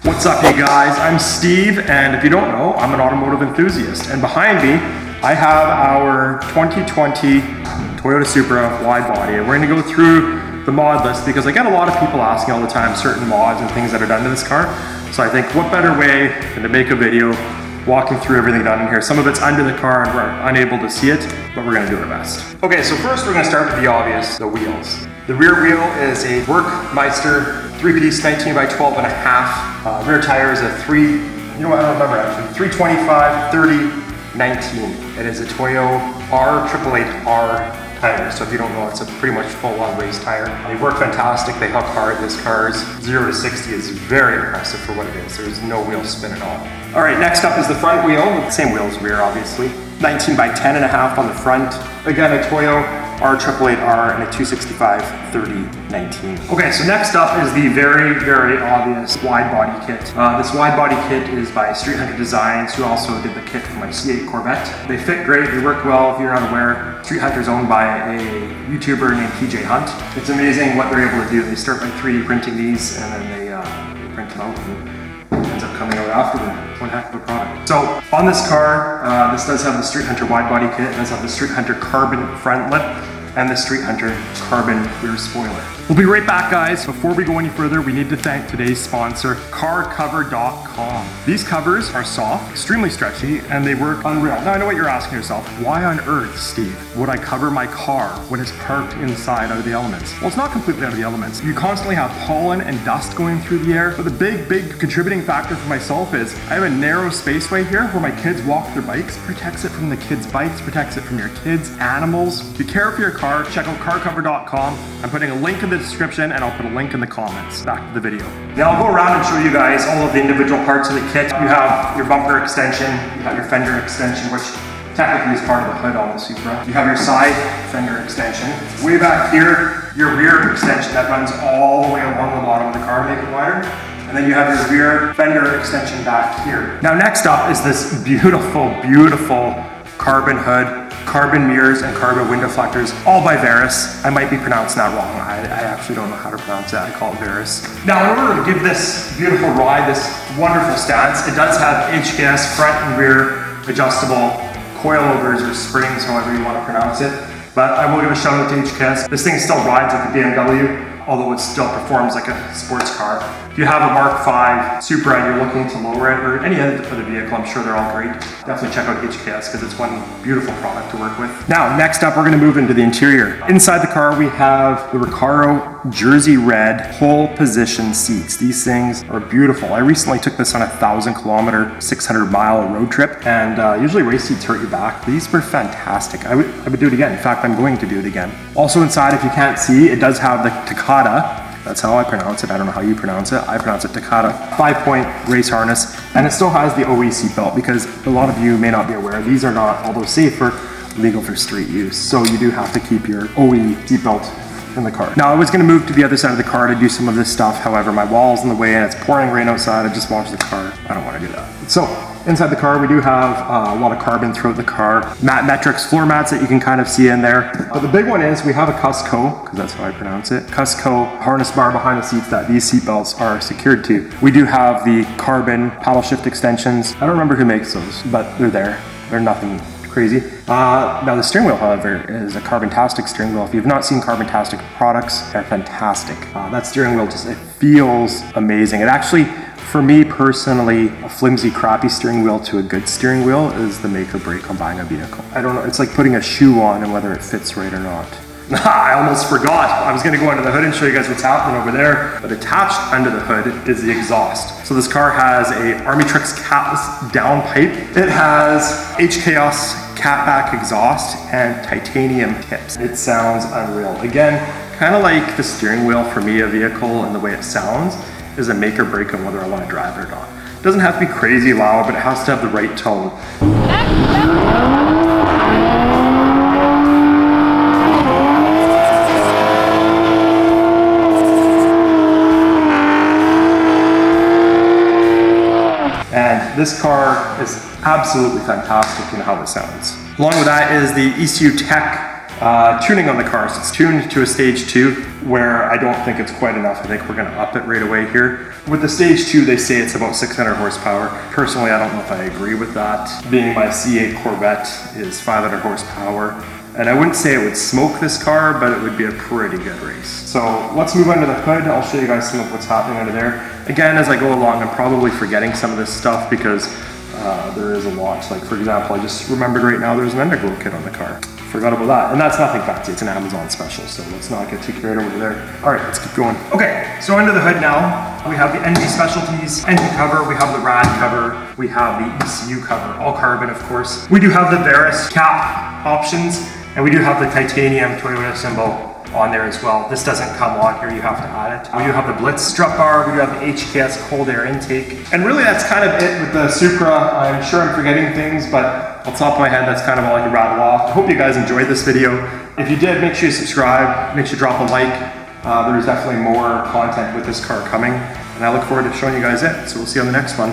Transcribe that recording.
What's up, you guys? I'm Steve, and if you don't know, I'm an automotive enthusiast. And behind me, I have our 2020 Toyota Supra Widebody, and we're gonna go through the mod list because I get a lot of people asking all the time certain mods and things that are done to this car. So I think what better way than to make a video walking through everything done in here. Some of it's under the car and we're unable to see it, but we're gonna do our best. Okay, so first we're gonna start with the obvious, the wheels. The rear wheel is a Workmeister 3-piece 19 by 12 and a half. Rear tire is a I don't remember actually, 325, 30, 19. It is a Toyo R888R tire, so if you don't know, it's a pretty much full-on race tire. They work fantastic, they hook hard. This car's 0 to 60 is very impressive for what it is. There's no wheel spin at all. All right, next up is the front wheel, same wheel as rear, obviously. 19 by 10 and a half on the front. Again, a Toyo R888R and a 265 30-19. Okay, so next up is the very, very obvious wide body kit. This wide body kit is by Street Hunter Designs, who also did the kit for my C8 Corvette. They fit great, they work well. If you're not aware, Street Hunter is owned by a YouTuber named PJ Hunt. It's amazing what they're able to do. They start by 3D printing these, and then they print them out, and it ends up coming out after them. One heck of a product. So on this car, this does have the Street Hunter wide body kit. It does have the Street Hunter carbon front lip and the Street Hunter carbon rear spoiler. We'll be right back, guys. Before we go any further, we need to thank today's sponsor, carcover.com. These covers are soft, extremely stretchy, and they work unreal. Now I know what you're asking yourself, why on earth, Steve, would I cover my car when it's parked inside out of the elements? Well, it's not completely out of the elements. You constantly have pollen and dust going through the air, but the big contributing factor for myself is I have a narrow spaceway here where my kids walk their bikes, protects it from the kids' bikes, protects it from your kids, animals. If you care for your car, check out carcover.com. I'm putting a link in the description and I'll put a link in the comments. Back to the video. Now I'll go around and show you guys all of the individual parts of the kit. You have your bumper extension, you have your fender extension, which technically is part of the hood on the Supra. You have your side fender extension. Way back here, your rear extension that runs all the way along the bottom of the car, make it wider. And then you have your rear fender extension back here. Now next up is this beautiful, beautiful carbon hood, carbon mirrors, and carbon window deflectors, all by Varis. I might be pronouncing that wrong. I actually don't know how to pronounce that. I call it Varis. Now, in order to give this beautiful ride, this wonderful stance, it does have HKS front and rear adjustable coilovers or springs, however you want to pronounce it. But I will give a shout out to HKS. This thing still rides like a BMW, although it still performs like a sports car. If you have a MK5 Supra and you're looking to lower it, or any other vehicle, I'm sure they're all great. Definitely check out HKS because it's one beautiful product to work with. Now, next up, we're gonna move into the interior. Inside the car, we have the Racaro Jersey Red pole position seats. These things are beautiful. I recently took this on a 1,000-kilometer, 600-mile road trip, and usually race seats hurt your back. These were fantastic. I would do it again. In fact, I'm going to do it again. Also inside, if you can't see, it does have the Takata. That's how I pronounce it. I don't know how you pronounce it. I pronounce it Takata. 5-point race harness. And it still has the OE seatbelt because a lot of you may not be aware, these are not, although safer, legal for street use. So you do have to keep your OE seatbelt in the car. Now I was gonna move to the other side of the car to do some of this stuff. However, my wall's in the way and it's pouring rain outside. I just watched the car. I don't wanna do that. So inside the car, we do have a lot of carbon throughout the car. Armytrix floor mats that you can kind of see in there. But the big one is we have a Cusco, because that's how I pronounce it, Cusco harness bar behind the seats that these seat belts are secured to. We do have the carbon paddle shift extensions. I don't remember who makes those, but they're there. They're nothing crazy. Now the steering wheel, however, is a Tastic steering wheel. If you've not seen Tastic products, they're fantastic. That steering wheel it feels amazing. It actually, for me personally, a flimsy, crappy steering wheel to a good steering wheel is the make or break on buying a vehicle. I don't know, it's like putting a shoe on and whether it fits right or not. I almost forgot. I was gonna go under the hood and show you guys what's happening over there, but attached under the hood is the exhaust. So this car has a Armytrix catless downpipe. It has HKS catback exhaust and titanium tips. It sounds unreal. Again, kind of like the steering wheel for me, a vehicle and the way it sounds is a make or break on whether I want to drive it or not. It doesn't have to be crazy loud, but it has to have the right tone. And this car is absolutely fantastic in how it sounds. Along with that is the ECUtek tuning on the car. So it's tuned to a stage 2 where I don't think it's quite enough. I think we're gonna up it right away here. With the stage 2, they say it's about 600 horsepower. Personally, I don't know if I agree with that. Being my C8 Corvette is 500 horsepower. And I wouldn't say it would smoke this car, but it would be a pretty good race. So let's move under the hood. I'll show you guys some of what's happening under there. Again, as I go along, I'm probably forgetting some of this stuff because there is a lot. Like for example, I just remembered right now there's an underglow kit on the car. Forgot about that. And that's nothing fancy, it's an Amazon special, so let's not get too carried over there. All right, let's keep going. Okay, so under the hood now, we have the NG Specialties engine cover, we have the rad cover, we have the ECU cover, all carbon of course. We do have the Varis cap options, and we do have the titanium Toyota symbol on there as well. This doesn't come on here, you have to add it. We do have the Blitz strut bar, we do have the HKS cold air intake. And really that's kind of it with the Supra. I'm sure I'm forgetting things, but off the top of my head, that's kind of all I can rattle off. I hope you guys enjoyed this video. If you did, make sure you subscribe, make sure you drop a like. There's definitely more content with this car coming, and I look forward to showing you guys it. So we'll see you on the next one.